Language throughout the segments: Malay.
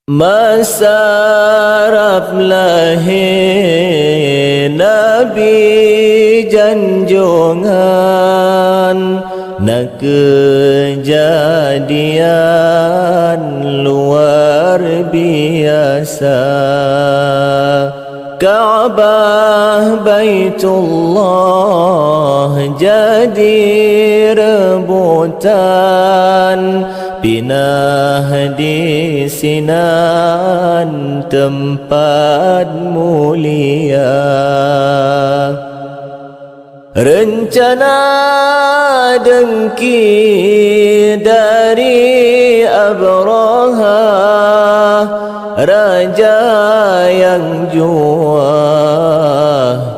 Masarap lahir Nabi janjungan, nak kejadian luar biasa. Ka'bah Baitullah jadi rebutan, pinah di Sinan tempat mulia. Rencana dengki dari Abraha, raja yang jua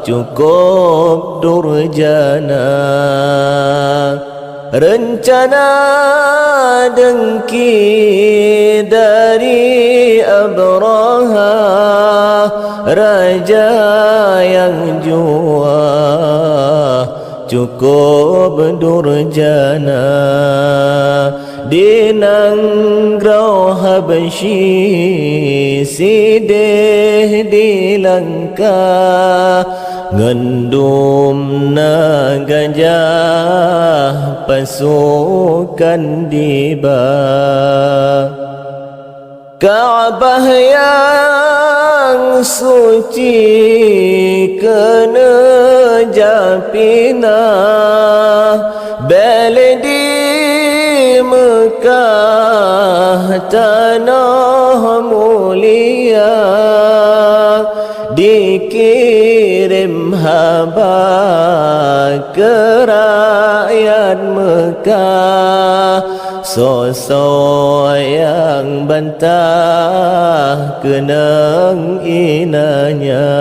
cukup durjana. Rencana dengki dari Abraha, raja yang jua cukup durjana. Di Nangrau Habsyi sideh di Langka, ngendum na gajah pasukan diba. Ka'bah yang suci kena japina, beli di Mekah tanah mulia. Dikirim haba ke rakyat Mekah, sosok yang bantah kenang inanya.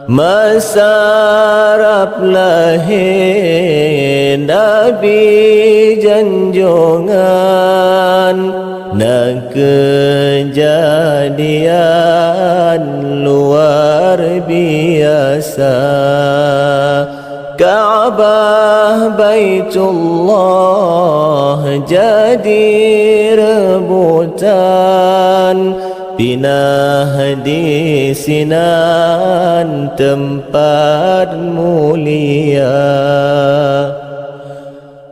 Masarap lahir Nabi janjungan, nak kejadian luar biasa. Ka'bah Baitullah jadi rebutan, pinah di Sinan tempat mulia.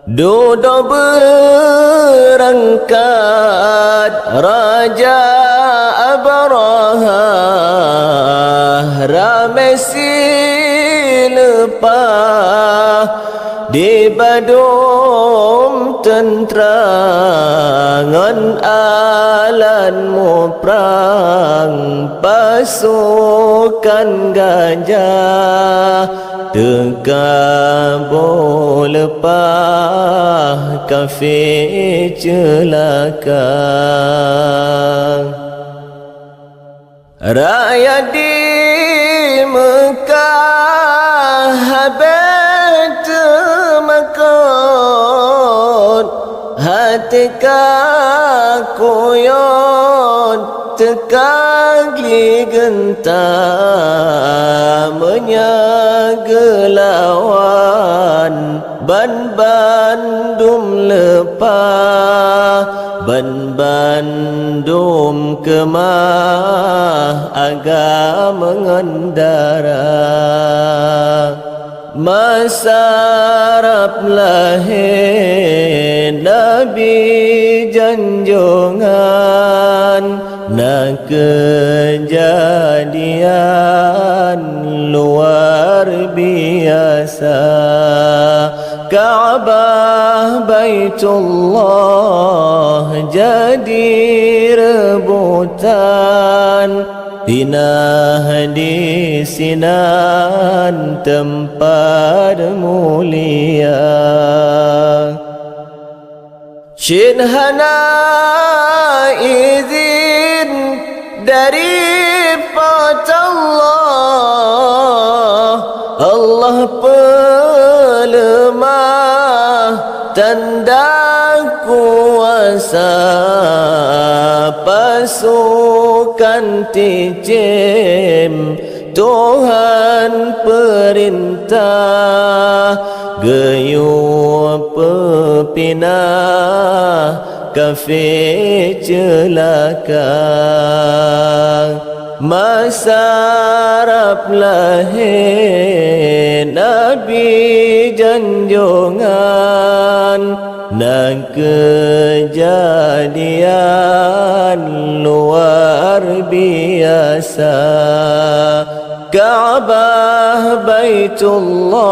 Duduk berangkat Raja Abraha, ramai silepah di badum tentrangan alanmu perang. Pasukan gajah terkabul lepah, kafir celaka. Rakyat di Mekah habis termakut, hati kakuyot tekagli gentar, menyaga lawan ban bandum lepah. Ban bandum kemah agak mengendara. Masarap lahir Nabi janjungan, nak kejadian luar biasa. Ka'bah Baitullah jadi rebutan, pinah di Sinan tempat mulia. Shinhana izin dari Allah, Allah pelemah tanda kuasa. Pasukan tijem Tuhan perintah, gayuh pepinah kafir celaka. Masa Arab lahir Nabi junjungan, dan kejadian luar biasa. Ka'bah Baitullah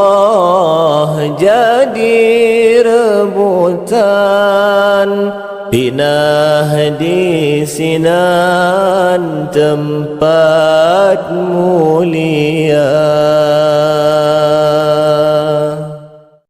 jadi rebutan, pinah di Sinan tempat mulia.